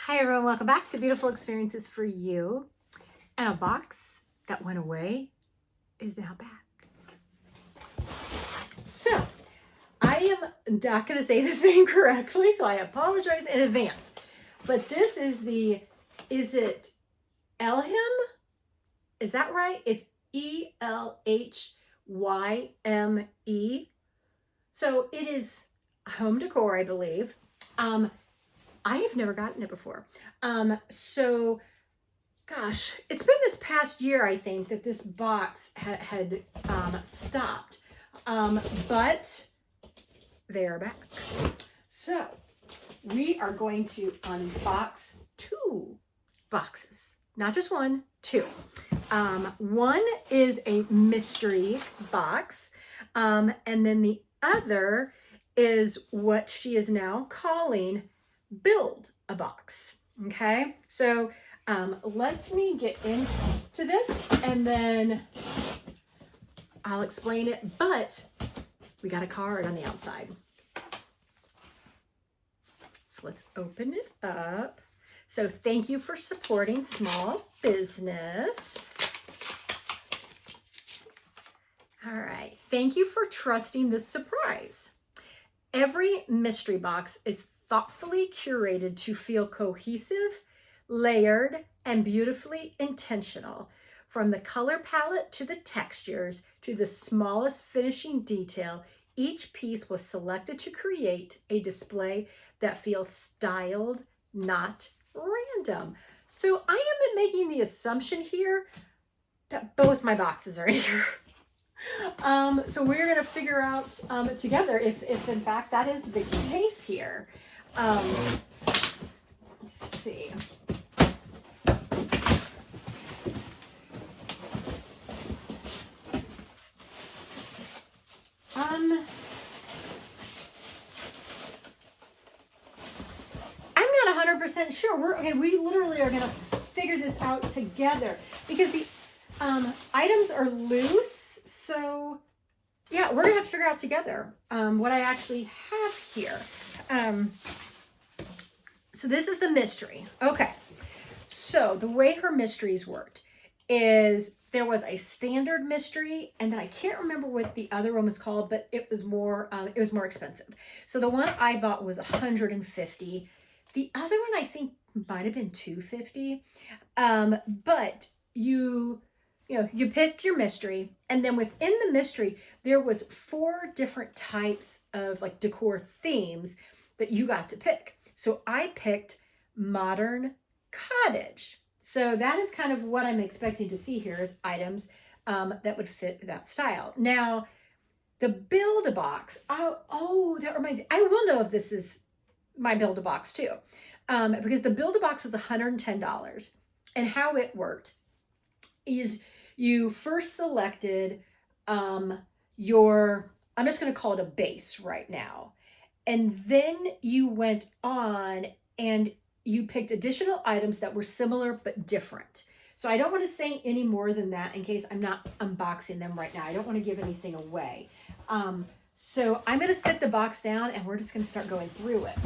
Hi everyone, welcome back to Beautiful Experiences for You. And a box that went away is now back. So, I am not going to say this name correctly, so I apologize in advance. But this is is it Elhyme? Is that right? It's Elhyme. So it is home decor, I believe. I have never gotten it before. So gosh, it's been this past year, I think, that this box had stopped. But they are back. So we are going to unbox two boxes. Not just one, two. One is a mystery box. And then the other is what she is now calling build a box. Okay, so let me get into this and then I'll explain it, but we got a card on the outside. So let's open it up. So thank you for supporting small business. All right, thank you for trusting this surprise. Every mystery box is thoughtfully curated to feel cohesive, layered, and beautifully intentional. From the color palette to the textures to the smallest finishing detail, each piece was selected to create a display that feels styled, not random. So I am making the assumption here that both my boxes are in here. So we're going to figure out together if in fact that is the case here. Let's see. I'm not 100% sure. We literally are going to figure this out together because the items are loose. So yeah, we're gonna have to figure out together what I actually have here. So this is the mystery. Okay, so the way her mysteries worked is there was a standard mystery, and then I can't remember what the other one was called, but it was more expensive. So the one I bought was $150. The other one I think might have been $250. But you pick your mystery, and then within the mystery, there was 4 different types of like decor themes that you got to pick. So I picked modern cottage. So that is kind of what I'm expecting to see here is items that would fit that style. Now, the Build-A-Box, that reminds me, I will know if this is my Build-A-Box too, because the Build-A-Box is $110. And how it worked is you first selected I'm just going to call it a base right now. And then you went on and you picked additional items that were similar but different. So I don't want to say any more than that in case I'm not unboxing them right now. I don't want to give anything away. So I'm going to set the box down and we're just going to start going through it.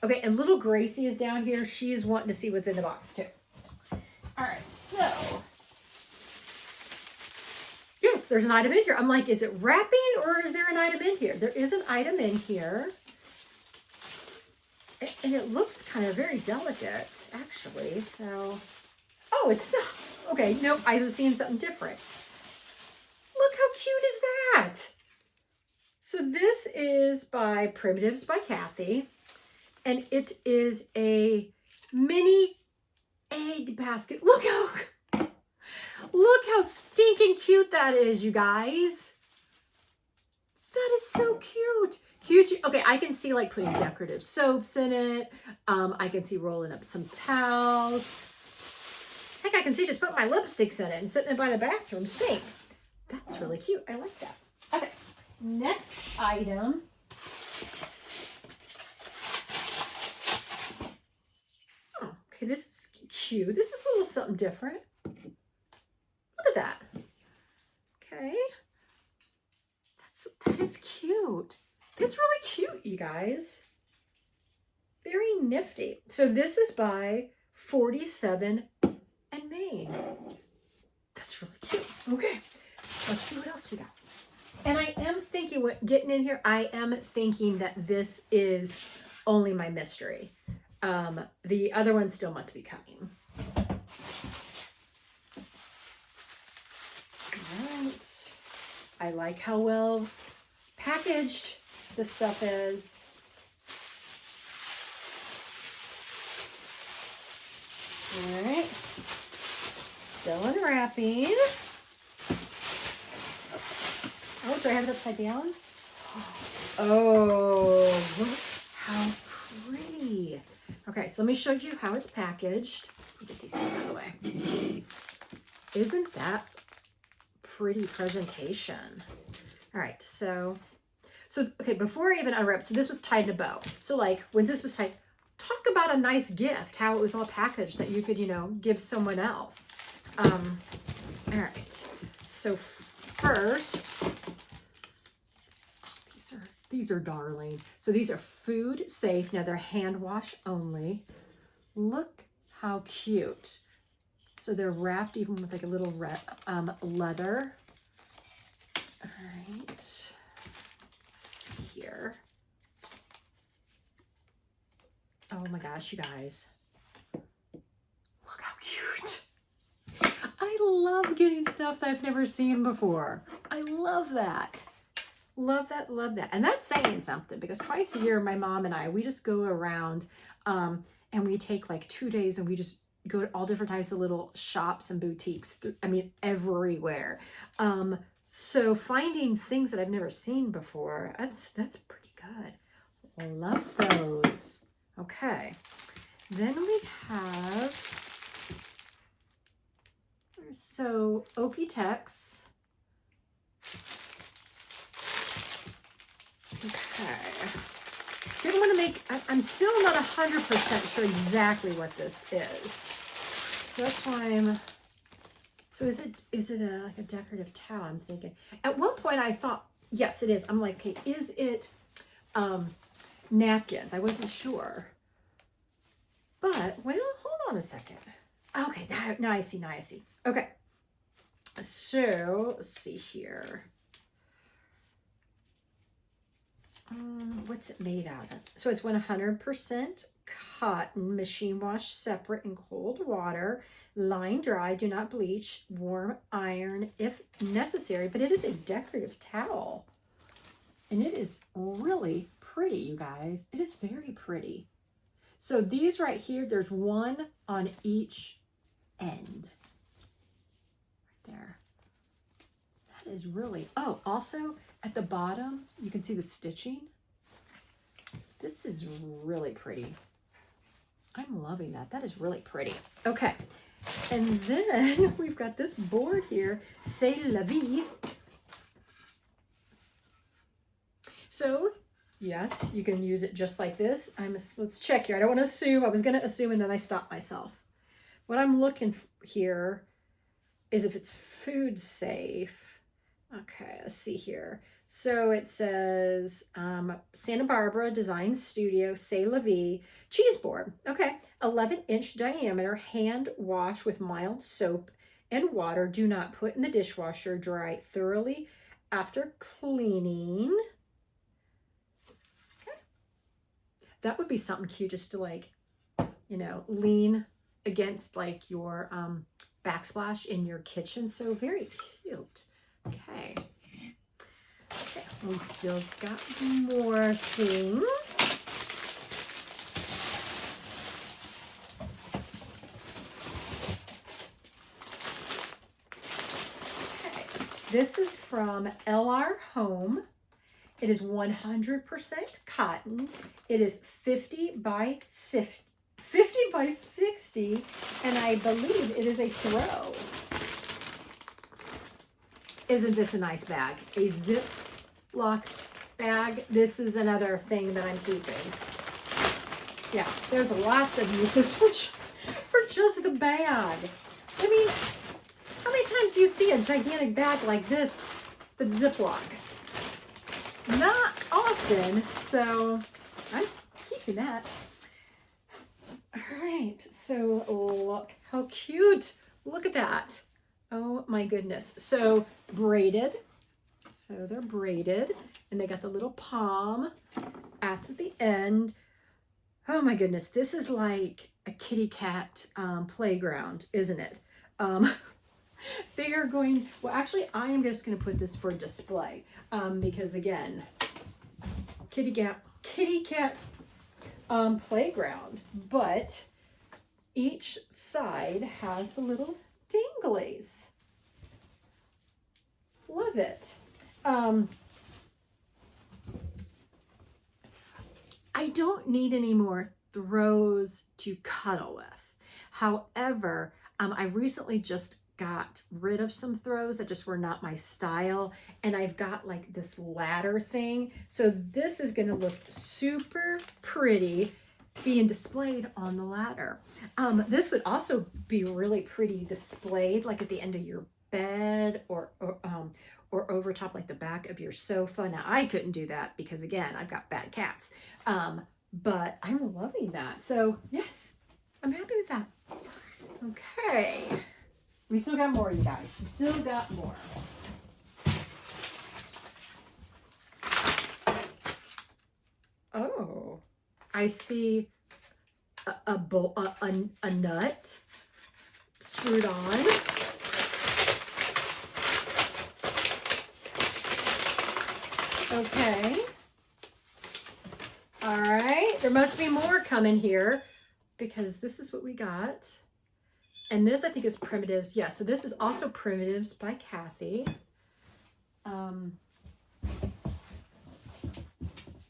Okay, and little Gracie is down here. She's wanting to see what's in the box too. All right, so yes, there's an item in here. I'm like, is it wrapping or is there an item in here? There is an item in here. And it looks kind of very delicate, actually. So, oh, it's not. Okay, nope, I was seeing something different. Look how cute is that? So this is by Primitives by Kathy. And it is a mini egg basket. Look how stinking cute that is, you guys. That is so cute. Cute. Okay, I can see like putting decorative soaps in it. I can see rolling up some towels. Heck, I can see just putting my lipsticks in it and sitting it by the bathroom sink. That's really cute. I like that. Okay, next item. Okay, this is cute. This is a little something different. Look at that. Okay. That is cute. It's really cute, you guys. Very nifty. So this is by 47 and Maine. That's really cute. Okay, let's see what else we got. And I am thinking, getting in here, I am thinking that this is only my mystery. The other one still must be coming. All right. I like how well packaged this stuff is. All right. Still unwrapping. Oh, do I have it upside down? Oh, look how pretty. Okay, so let me show you how it's packaged. Let me get these things out of the way. Isn't that pretty presentation? All right, so okay, before I even unwrap, so this was tied in a bow. So like when this was tied, talk about a nice gift, how it was all packaged that you could, you know, give someone else. All right, so first, these are darling. So these are food safe. Now they're hand wash only. Look how cute. So they're wrapped even with like a little leather. All right. Let's see here. Oh my gosh, you guys. Look how cute. I love getting stuff that I've never seen before. I love that. Love that, love that. And that's saying something, because twice a year, my mom and I, we just go around and we take like 2 days and we just go to all different types of little shops and boutiques. I mean, everywhere. So finding things that I've never seen before, that's pretty good. I love those. Okay. Then we have, so Okie-Tex. Okay. Didn't want to make, I'm still not 100% sure exactly what this is. So that's why so is it like a decorative towel, I'm thinking. At one point I thought, yes, it is. I'm like, okay, is it napkins? I wasn't sure. But, well, hold on a second. Okay, now I see, Okay. So, let's see here. What's it made out of? So it's 100% cotton, machine wash separate in cold water, line dry, do not bleach, warm iron if necessary, but it is a decorative towel. And it is really pretty, you guys. It is very pretty. So these right here, there's one on each end. Right there. That is really, oh, also at the bottom, you can see the stitching. This is really pretty. I'm loving that. That is really pretty. Okay. And then we've got this board here, C'est la vie. So, yes, you can use it just like this. Let's check here. I don't want to assume. I was going to assume and then I stopped myself. What I'm looking here is if it's food safe. Okay, let's see here. So it says Santa Barbara Design Studio, C'est la vie, cheese board. Okay, 11-inch diameter, hand wash with mild soap and water. Do not put in the dishwasher. Dry thoroughly after cleaning. Okay, that would be something cute just to like, you know, lean against like your backsplash in your kitchen. So very cute. Okay. Okay, we still got more things. Okay, this is from Elhyme. It is 100% cotton. It is 50 by 60, and I believe it is a throw. Isn't this a nice bag? A Ziploc bag. This is another thing that I'm keeping. Yeah, there's lots of uses for just the bag. I mean, how many times do you see a gigantic bag like this that's Ziploc? Not often. often, so I'm keeping that. All right, so look how cute. Look at that. Oh my goodness. So braided. So they're braided and they got the little palm at the end. Oh my goodness. This is like a kitty cat playground, isn't it? They are going, well, actually, I am just going to put this for display because again, kitty cat playground, but each side has the little dinglies. Love it. I don't need any more throws to cuddle with. However, I recently just got rid of some throws that just were not my style, and I've got like this ladder thing. So this is going to look super pretty being displayed on the ladder. This would also be really pretty displayed like at the end of your bed or over top like the back of your sofa. Now I couldn't do that because again, I've got bad cats. But I'm loving that. So yes, I'm happy with that. Okay. We still got more, you guys. We still got more. Oh, I see a nut screwed on. Okay. All right. There must be more coming here because this is what we got. And this, I think, is Primitives. Yeah, so this is also Primitives by Kathy. I'm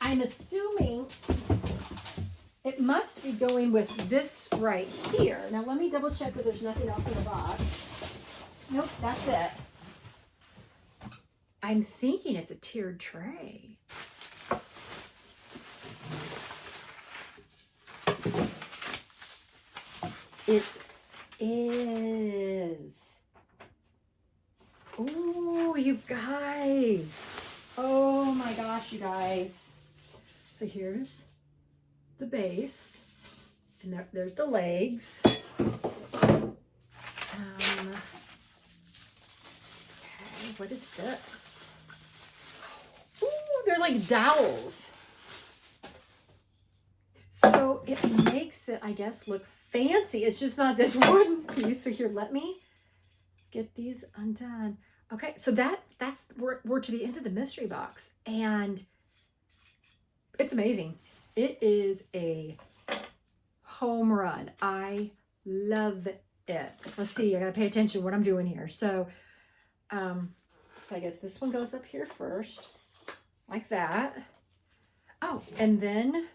assuming it must be going with this right here. Now, let me double check that there's nothing else in the box. Nope, that's it. I'm thinking it's a tiered tray. It is. Oh, you guys. Oh my gosh, you guys. So here's the base. And there's the legs. Okay, what is this? Ooh, they're like dowels. So it makes it, I guess, look fancy. It's just not this wooden piece. So here, let me get these undone. Okay, so we're to the end of the mystery box, and it's amazing. It is a home run. I love it. Let's see, I gotta pay attention to what I'm doing here. So I guess this one goes up here first, like that. Oh, and then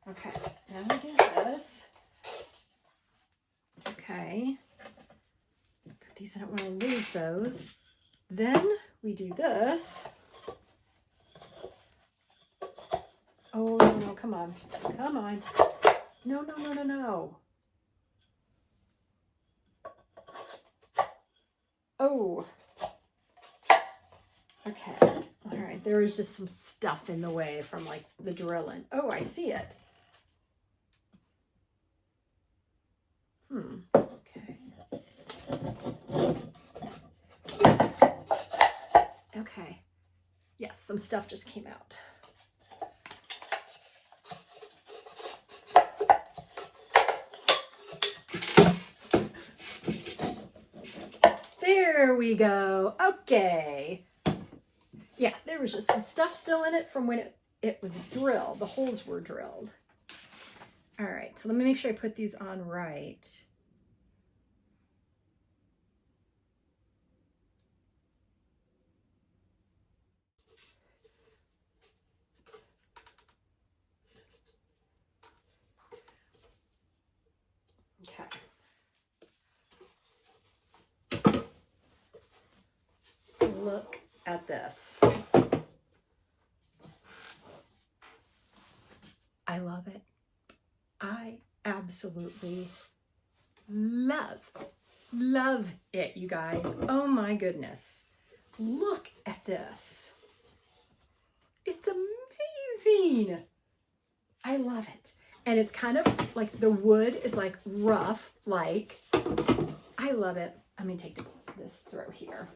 okay, now we get this. Okay, put these, I don't want to lose those. Then we do this. Oh, no, come on. Come on. No, no, no, no, no. Oh. Okay. All right. There is just some stuff in the way from like the drilling. Oh, I see it. Okay. Okay. Yes, some stuff just came out. There we go. Okay. Yeah, there was just some stuff still in it from when it was drilled. The holes were drilled. All right, so let me make sure I put these on right. Okay. Look at this. I love it. I absolutely love it, you guys. Oh my goodness. look at this. It's amazing. I love it. And it's kind of like the wood is like rough, like, I love it. Let me take this throw here.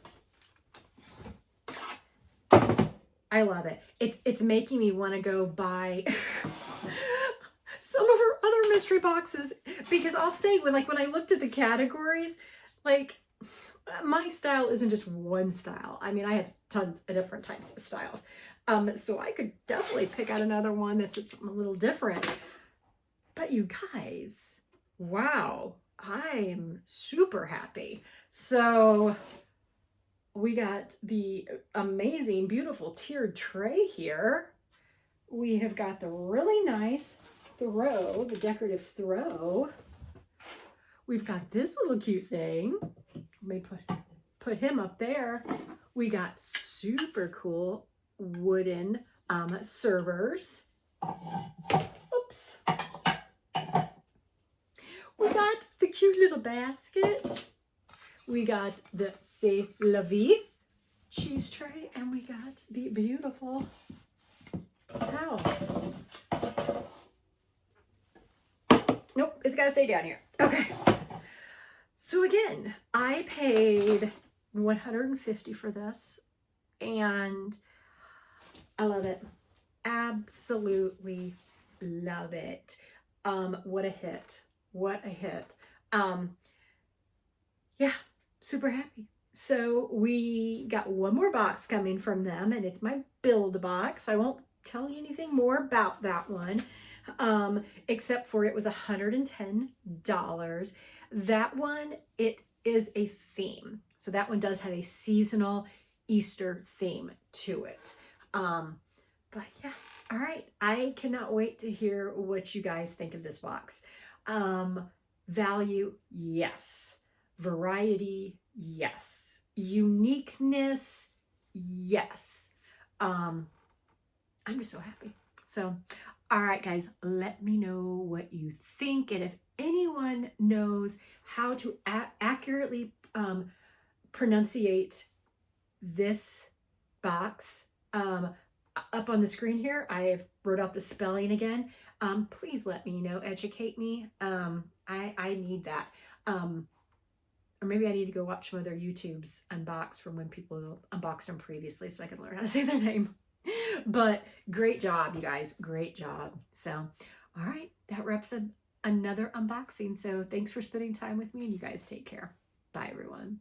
I love it. It's making me want to go buy some of her other mystery boxes, because I'll say when I looked at the categories, like, my style isn't just one style. I mean, I have tons of different types of styles. So I could definitely pick out another one that's a little different. But you guys, wow, I'm super happy. So we got the amazing, beautiful tiered tray here. We have got the really nice throw, the decorative throw. We've got this little cute thing. Let me put him up there. We got super cool wooden servers. Oops. We got the cute little basket. We got the C'est la vie cheese tray, and we got the beautiful towel. Nope, it's got to stay down here. Okay. So again, I paid $150 for this, and I love it. Absolutely love it. What a hit. What a hit. Yeah, super happy. So we got one more box coming from them, and it's my build box. I won't tell you anything more about that one, except for it was $110. That one, it is a theme. So that one does have a seasonal Easter theme to it. But yeah, all right. I cannot wait to hear what you guys think of this box. Value, yes. Variety, yes. Uniqueness, yes. I'm just so happy. So, all right, guys, let me know what you think. And if anyone knows how to accurately pronunciate this box, up on the screen here, I wrote out the spelling again. Please let me know, educate me. I need that. Or maybe I need to go watch some other YouTubes unboxed from when people unboxed them previously so I can learn how to say their name. But great job, you guys. Great job. So, all right, that wraps up another unboxing. So thanks for spending time with me, and you guys take care. Bye, everyone.